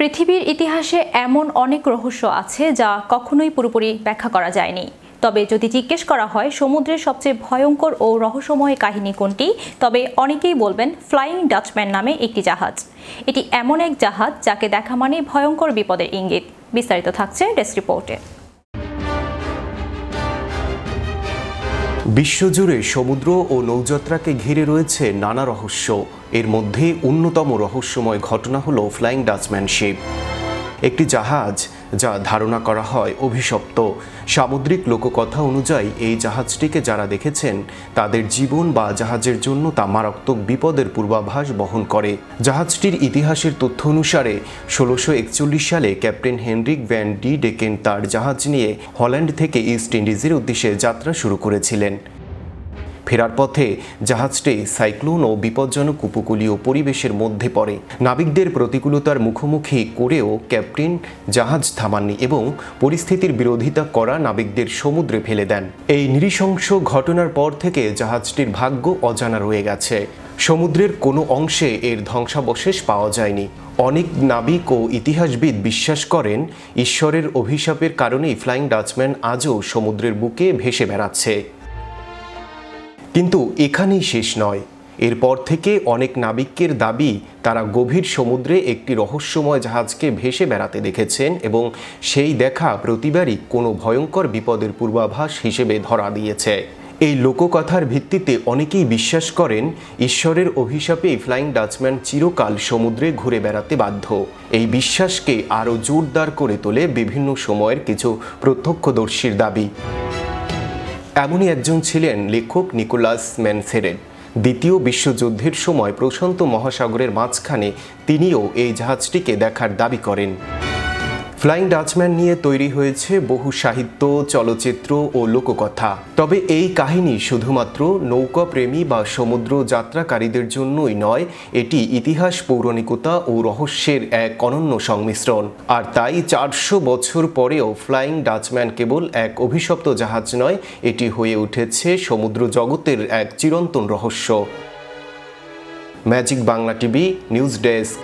পৃথিবীর ইতিহাসে এমন অনেক রহস্য আছে যা কখনোই পুরোপুরি ব্যাখ্যা করা যায়নি। তবে যদি জিজ্ঞেস করা হয় সমুদ্রের সবচেয়ে ভয়ঙ্কর ও রহস্যময় কাহিনী কোনটি, তবে অনেকেই বলবেন ফ্লাইং ডাচম্যান নামে একটি জাহাজ। এটি এমন এক জাহাজ যাকে দেখা মানে ভয়ঙ্কর বিপদের ইঙ্গিত। বিস্তারিত থাকছে ডেস্ক রিপোর্টে। বিশ্বজুড়ে সমুদ্র ও নৌযাত্রাকে ঘিরে রয়েছে নানা রহস্য। এর মধ্যে অন্যতম রহস্যময় ঘটনা হলো ফ্লাইং ডাচম্যান শিপ, একটি জাহাজ যা ধারণা করা হয় অভিশপ্ত। সামুদ্রিক লোককথা অনুযায়ী এই জাহাজটিকে যারা দেখেছেন তাদের জীবন বা জাহাজের জন্য তা মারাত্মক বিপদের পূর্বাভাস বহন করে। জাহাজটির ইতিহাসের তথ্য অনুসারে 1641 সালে ক্যাপ্টেন হেনরিক ভ্যান ডি ডেকেন তার জাহাজ নিয়ে হল্যান্ড থেকে ইস্ট ইন্ডিজের উদ্দেশ্যে যাত্রা শুরু করেছিলেন। ফেরার পথে জাহাজটি সাইক্লোন ও বিপজ্জনক উপকূলীয় পরিবেশের মধ্যে পড়ে। নাবিকদের প্রতিকূলতার মুখোমুখি করেও ক্যাপ্টেন জাহাজ থামাননি এবং পরিস্থিতির বিরোধিতা করা নাবিকদের সমুদ্রে ফেলে দেন। এই নৃশংস ঘটনার পর থেকে জাহাজটির ভাগ্য অজানা রয়ে গেছে। সমুদ্রের কোনো অংশে এর ধ্বংসাবশেষ পাওয়া যায়নি। অনেক নাবিক ও ইতিহাসবিদ বিশ্বাস করেন ঈশ্বরের অভিশাপের কারণেই ফ্লাইং ডাচম্যান আজও সমুদ্রের বুকে ভেসে বেড়াচ্ছে। কিন্তু এখানেই শেষ নয়। এরপর থেকে অনেক নাবিকের দাবি তারা গভীর সমুদ্রে একটি রহস্যময় জাহাজকে ভেসে বেড়াতে দেখেছেন এবং সেই দেখা প্রতিবারই কোনো ভয়ঙ্কর বিপদের পূর্বাভাস হিসেবে ধরা দিয়েছে। এই লোককথার ভিত্তিতে অনেকেই বিশ্বাস করেন ঈশ্বরের অভিশাপেই ফ্লাইং ডাচম্যান চিরকাল সমুদ্রে ঘুরে বেড়াতে বাধ্য। এই বিশ্বাসকে আরও জোরদার করে তোলে বিভিন্ন সময়ের কিছু প্রত্যক্ষদর্শীর দাবি। এমনই একজন ছিলেন লেখক নিকোলাস ম্যানফ্রেড। দ্বিতীয় বিশ্বযুদ্ধের সময় প্রশান্ত মহাসাগরের মাঝখানে তিনিও এই জাহাজটিকে দেখার দাবি করেন। ফ্লাইং ডাচম্যান নিয়ে তৈরি হয়েছে বহু সাহিত্য, চলচ্চিত্র ও লোককথা। তবে এই কাহিনী শুধুমাত্র নৌকাপ্রেমী বা সমুদ্র যাত্রাকারীদের জন্যই নয়, এটি ইতিহাস, পৌরাণিকতা ও রহস্যের এক অনন্য সংমিশ্রণ। আর তাই 400 বছর পরেও ফ্লাইং ডাচম্যান কেবল এক অভিশপ্ত জাহাজ নয়, এটি হয়ে উঠেছে সমুদ্র জগতের এক চিরন্তন রহস্য। Magic Bangla TV news desk.